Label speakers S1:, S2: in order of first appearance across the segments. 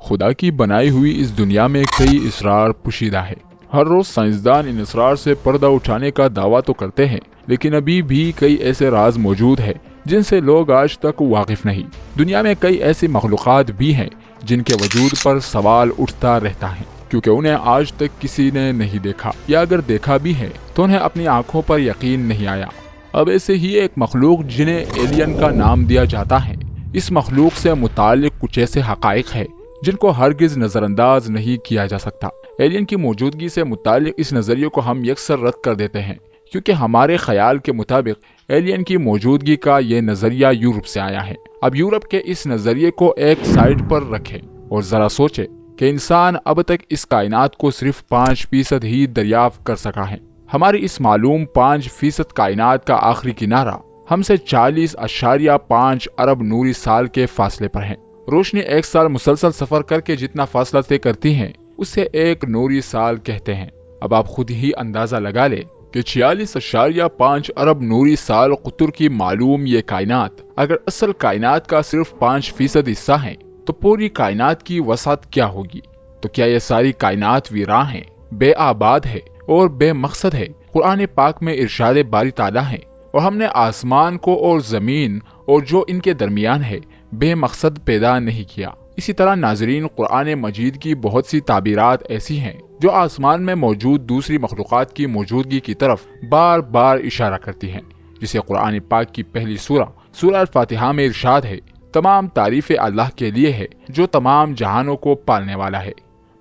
S1: خدا کی بنائی ہوئی اس دنیا میں کئی اسرار پوشیدہ ہے۔ ہر روز سائنسدان ان اسرار سے پردہ اٹھانے کا دعویٰ تو کرتے ہیں، لیکن ابھی بھی کئی ایسے راز موجود ہیں جن سے لوگ آج تک واقف نہیں۔ دنیا میں کئی ایسی مخلوقات بھی ہیں جن کے وجود پر سوال اٹھتا رہتا ہے، کیونکہ انہیں آج تک کسی نے نہیں دیکھا، یا اگر دیکھا بھی ہے تو انہیں اپنی آنکھوں پر یقین نہیں آیا۔ اب ایسے ہی ایک مخلوق جنہیں ایلین کا نام دیا جاتا ہے، اس مخلوق سے متعلق کچھ ایسے حقائق ہیں جن کو ہرگز نظر انداز نہیں کیا جا سکتا۔ ایلین کی موجودگی سے متعلق اس نظریے کو ہم یکسر رد کر دیتے ہیں، کیونکہ ہمارے خیال کے مطابق ایلین کی موجودگی کا یہ نظریہ یورپ سے آیا ہے۔ اب یورپ کے اس نظریے کو ایک سائڈ پر رکھیں اور ذرا سوچیں کہ انسان اب تک اس کائنات کو صرف 5% ہی دریافت کر سکا ہے۔ ہماری اس معلوم 5% کائنات کا آخری کنارہ ہم سے 40.5 ارب نوری سال کے فاصلے پر ہے۔ روشنی ایک سال مسلسل سفر کر کے جتنا فاصلہ طے کرتی ہے اسے ایک نوری سال کہتے ہیں۔ اب آپ خود ہی اندازہ لگا لیں کہ 46.5 ارب نوری سال قطر کی معلوم یہ کائنات اگر اصل کائنات کا صرف 5% حصہ ہے تو پوری کائنات کی وسعت کیا ہوگی؟ تو کیا یہ ساری کائنات ویراں ہے، بے آباد ہے اور بے مقصد ہے؟ قرآن پاک میں ارشاد باری تعالیٰ ہے، اور ہم نے آسمان کو اور زمین اور جو ان کے درمیان ہے بے مقصد پیدا نہیں کیا۔ اسی طرح ناظرین، قرآن مجید کی بہت سی تعبیرات ایسی ہیں جو آسمان میں موجود دوسری مخلوقات کی موجودگی کی طرف بار بار اشارہ کرتی ہیں، جسے قرآن پاک کی پہلی سورہ الفاتحہ میں ارشاد ہے، تمام تعریف اللہ کے لیے ہے جو تمام جہانوں کو پالنے والا ہے۔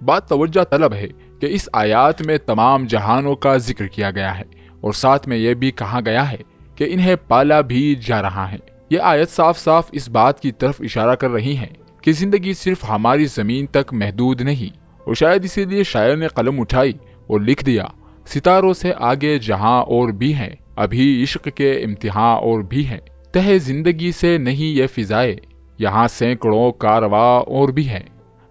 S1: بات توجہ طلب ہے کہ اس آیات میں تمام جہانوں کا ذکر کیا گیا ہے، اور ساتھ میں یہ بھی کہا گیا ہے کہ انہیں پالا بھی جا رہا ہے۔ یہ آیت صاف صاف اس بات کی طرف اشارہ کر رہی ہے کہ زندگی صرف ہماری زمین تک محدود نہیں، اور شاید اسی لیے شاعر نے قلم اٹھائی اور لکھ دیا، ستاروں سے آگے جہاں اور بھی ہیں، ابھی عشق کے امتحان اور بھی ہیں، تہ زندگی سے نہیں یہ فضائے، یہاں سینکڑوں کارواں اور بھی ہیں۔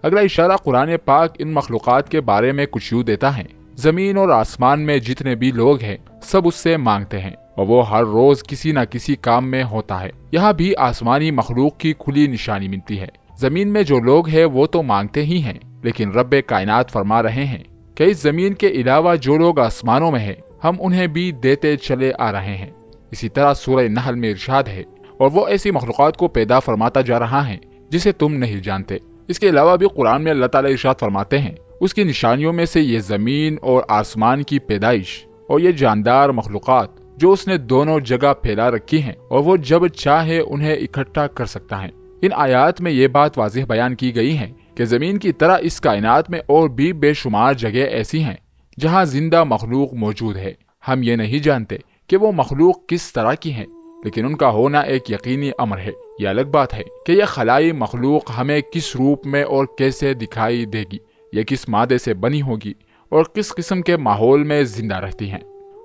S1: اگلا اشارہ قرآن پاک ان مخلوقات کے بارے میں کچھ یوں دیتا ہے، زمین اور آسمان میں جتنے بھی لوگ ہیں سب اس سے مانگتے ہیں، اور وہ ہر روز کسی نہ کسی کام میں ہوتا ہے۔ یہاں بھی آسمانی مخلوق کی کھلی نشانی ملتی ہے۔ زمین میں جو لوگ ہیں وہ تو مانگتے ہی ہیں، لیکن رب کائنات فرما رہے ہیں کہ اس زمین کے علاوہ جو لوگ آسمانوں میں ہیں ہم انہیں بھی دیتے چلے آ رہے ہیں۔ اسی طرح سورہ نحل میں ارشاد ہے، اور وہ ایسی مخلوقات کو پیدا فرماتا جا رہا ہے جسے تم نہیں جانتے۔ اس کے علاوہ بھی قرآن میں اللہ تعالیٰ ارشاد فرماتے ہیں، اس کی نشانیوں میں سے یہ زمین اور آسمان کی پیدائش اور یہ جاندار مخلوقات جو اس نے دونوں جگہ پھیلا رکھی ہیں، اور وہ جب چاہے انہیں اکٹھا کر سکتا ہے۔ ان آیات میں یہ بات واضح بیان کی گئی ہے کہ زمین کی طرح اس کائنات میں اور بھی بے شمار جگہ ایسی ہیں جہاں زندہ مخلوق موجود ہے۔ ہم یہ نہیں جانتے کہ وہ مخلوق کس طرح کی ہیں، لیکن ان کا ہونا ایک یقینی امر ہے۔ یہ الگ بات ہے کہ یہ خلائی مخلوق ہمیں کس روپ میں اور کیسے دکھائی دے گی، یہ کس مادے سے بنی ہوگی اور کس قسم کے ماحول میں زندہ رہتی ہیں۔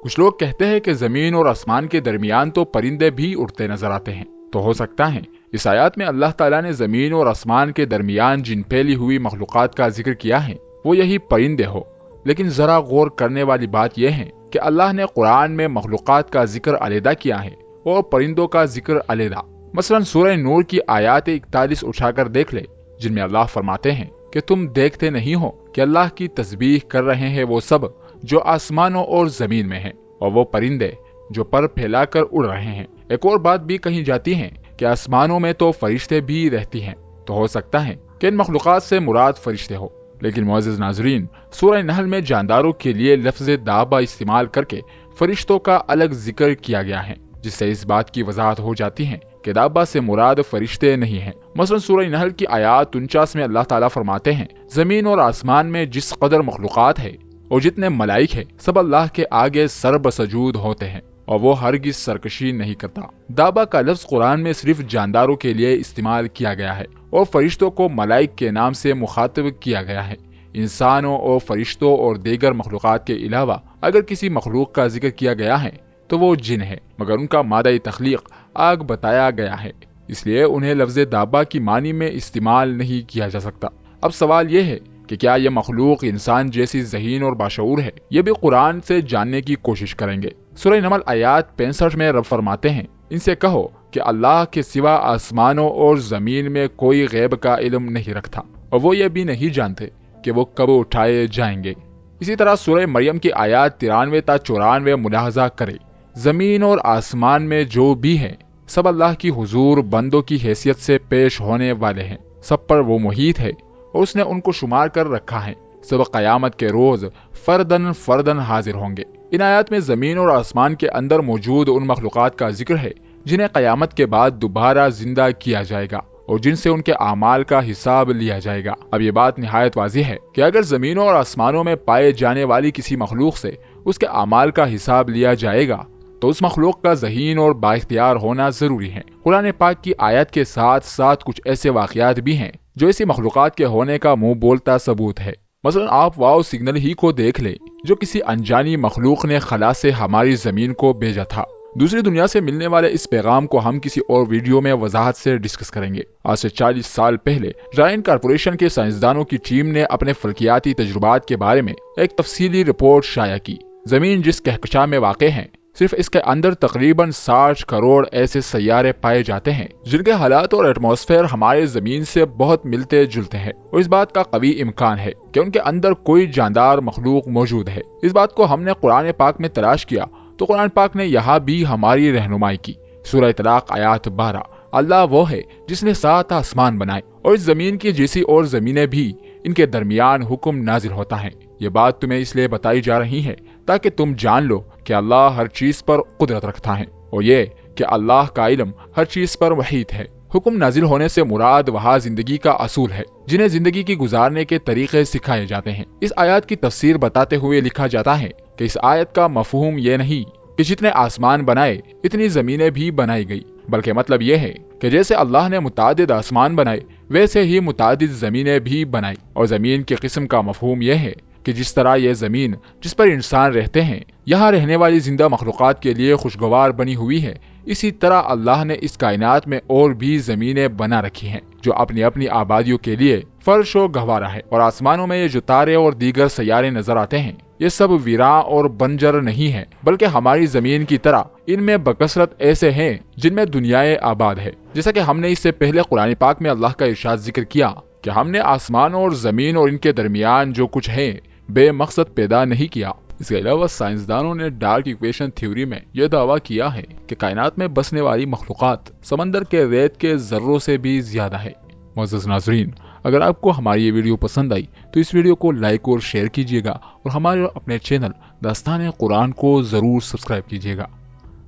S1: کچھ لوگ کہتے ہیں کہ زمین اور آسمان کے درمیان تو پرندے بھی اڑتے نظر آتے ہیں، تو ہو سکتا ہے اس آیات میں اللہ تعالیٰ نے زمین اور آسمان کے درمیان جن پھیلی ہوئی مخلوقات کا ذکر کیا ہے وہ یہی پرندے ہو۔ لیکن ذرا غور کرنے والی بات یہ ہے کہ اللہ نے قرآن میں مخلوقات کا ذکر علیحدہ کیا ہے اور پرندوں کا ذکر علیحدہ۔ مثلا سورہ نور کی آیات 41 اٹھا کر دیکھ لے، جن میں اللہ فرماتے ہیں کہ تم دیکھتے نہیں ہو کہ اللہ کی تسبیح کر رہے ہیں وہ سب جو آسمانوں اور زمین میں ہیں، اور وہ پرندے جو پر پھیلا کر اڑ رہے ہیں۔ ایک اور بات بھی کہی جاتی ہے کہ آسمانوں میں تو فرشتے بھی رہتی ہیں، تو ہو سکتا ہے کہ ان مخلوقات سے مراد فرشتے ہو۔ لیکن معزز ناظرین، سورہ نحل میں جانداروں کے لیے لفظ دابہ استعمال کر کے فرشتوں کا الگ ذکر کیا گیا ہے، جس سے اس بات کی وضاحت ہو جاتی ہے کہ دابہ سے مراد فرشتے نہیں ہیں۔ مثلا سورہ نحل کی آیات 49 میں اللہ تعالیٰ فرماتے ہیں، زمین اور آسمان میں جس قدر مخلوقات ہے اور جتنے ملائک ہیں سب اللہ کے آگے سر بسجود ہوتے ہیں، اور وہ ہرگز سرکشی نہیں کرتا۔ دابہ کا لفظ قرآن میں صرف جانداروں کے لیے استعمال کیا گیا ہے، اور فرشتوں کو ملائک کے نام سے مخاطب کیا گیا ہے۔ انسانوں اور فرشتوں اور دیگر مخلوقات کے علاوہ اگر کسی مخلوق کا ذکر کیا گیا ہے تو وہ جن ہے، مگر ان کا مادہ تخلیق آگ بتایا گیا ہے، اس لیے انہیں لفظ دابہ کی معنی میں استعمال نہیں کیا جا سکتا۔ اب سوال یہ ہے کہ کیا یہ مخلوق انسان جیسی ذہین اور باشعور ہے؟ یہ بھی قرآن سے جاننے کی کوشش کریں گے۔ سورہ نمل آیات 65 میں رب فرماتے ہیں، ان سے کہو کہ اللہ کے سوا آسمانوں اور زمین میں کوئی غیب کا علم نہیں رکھتا، اور وہ یہ بھی نہیں جانتے کہ وہ کب اٹھائے جائیں گے۔ اسی طرح سورہ مریم کی آیات 93 تا 94 ملاحظہ کرے، زمین اور آسمان میں جو بھی ہے سب اللہ کی حضور بندوں کی حیثیت سے پیش ہونے والے ہیں، سب پر وہ محیط ہے اور اس نے ان کو شمار کر رکھا ہے، سب قیامت کے روز فردن فردن حاضر ہوں گے۔ ان آیات میں زمین اور آسمان کے اندر موجود ان مخلوقات کا ذکر ہے جنہیں قیامت کے بعد دوبارہ زندہ کیا جائے گا اور جن سے ان کے اعمال کا حساب لیا جائے گا۔ اب یہ بات نہایت واضح ہے کہ اگر زمینوں اور آسمانوں میں پائے جانے والی کسی مخلوق سے اس کے اعمال کا حساب لیا جائے گا تو اس مخلوق کا ذہین اور بااختیار ہونا ضروری ہے۔ قرآن پاک کی آیت کے ساتھ ساتھ کچھ ایسے واقعات بھی ہیں جو ایسی مخلوقات کے ہونے کا منہ بولتا ثبوت ہے۔ مثلا آپ واؤ سگنل ہی کو دیکھ لیں جو کسی انجانی مخلوق نے خلا سے ہماری زمین کو بھیجا تھا۔ دوسری دنیا سے ملنے والے اس پیغام کو ہم کسی اور ویڈیو میں وضاحت سے ڈسکس کریں گے۔ آج سے 40 سال پہلے رائن کارپوریشن کے سائنسدانوں کی ٹیم نے اپنے فلکیاتی تجربات کے بارے میں ایک تفصیلی رپورٹ شائع کی۔ زمین جس کہکشاں میں واقع ہے، صرف اس کے اندر تقریباً 60 کروڑ ایسے سیارے پائے جاتے ہیں جن کے حالات اور ایٹماسفیئر ہمارے زمین سے بہت ملتے جلتے ہیں، اور اس بات کا قوی امکان ہے کہ ان کے اندر کوئی جاندار مخلوق موجود ہے۔ اس بات کو ہم نے قرآن پاک میں تلاش کیا تو قرآن پاک نے یہاں بھی ہماری رہنمائی کی۔ سورہ طلاق آیات 12، اللہ وہ ہے جس نے 7 آسمان بنائے اور اس زمین کی جیسی اور زمینیں بھی، ان کے درمیان حکم نازل ہوتا ہے۔ یہ بات تمہیں اس لیے بتائی جا رہی ہے تاکہ تم جان لو کہ اللہ ہر چیز پر قدرت رکھتا ہے، اور یہ کہ اللہ کا علم ہر چیز پر محیط ہے۔ حکم نازل ہونے سے مراد وہاں زندگی کا اصول ہے جنہیں زندگی کی گزارنے کے طریقے سکھائے جاتے ہیں۔ اس آیات کی تفسیر بتاتے ہوئے لکھا جاتا ہے کہ اس آیت کا مفہوم یہ نہیں کہ جتنے آسمان بنائے اتنی زمینیں بھی بنائی گئی، بلکہ مطلب یہ ہے کہ جیسے اللہ نے متعدد آسمان بنائے ویسے ہی متعدد زمینیں بھی بنائی، اور زمین کی قسم کا مفہوم یہ ہے کہ جس طرح یہ زمین جس پر انسان رہتے ہیں یہاں رہنے والی زندہ مخلوقات کے لیے خوشگوار بنی ہوئی ہے، اسی طرح اللہ نے اس کائنات میں اور بھی زمینیں بنا رکھی ہیں جو اپنی اپنی آبادیوں کے لیے فرش و گہوارہ ہے۔ اور آسمانوں میں یہ جو تارے اور دیگر سیارے نظر آتے ہیں یہ سب ویراں اور بنجر نہیں ہیں، بلکہ ہماری زمین کی طرح ان میں بکثرت ایسے ہیں جن میں دنیائے آباد ہے۔ جیسا کہ ہم نے اس سے پہلے قرآن پاک میں اللہ کا ارشاد ذکر کیا کہ ہم نے آسمان اور زمین اور ان کے درمیان جو کچھ ہے بے مقصد پیدا نہیں کیا۔ اس کے علاوہ سائنسدانوں نے ڈارک ایکویشن تھیوری میں یہ دعویٰ کیا ہے کہ کائنات میں بسنے والی مخلوقات سمندر کے ریت کے ذروں سے بھی زیادہ ہے۔ معزز ناظرین، اگر آپ کو ہماری یہ ویڈیو پسند آئی تو اس ویڈیو کو لائک اور شیئر کیجیے گا، اور ہمارے اپنے چینل داستان قرآن کو ضرور سبسکرائب کیجیے گا۔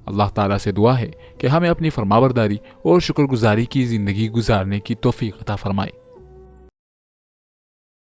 S1: اللہ تعالیٰ سے دعا ہے کہ ہمیں اپنی فرمانبرداری اور شکر گزاری کی زندگی گزارنے کی توفیق عطا فرمائے۔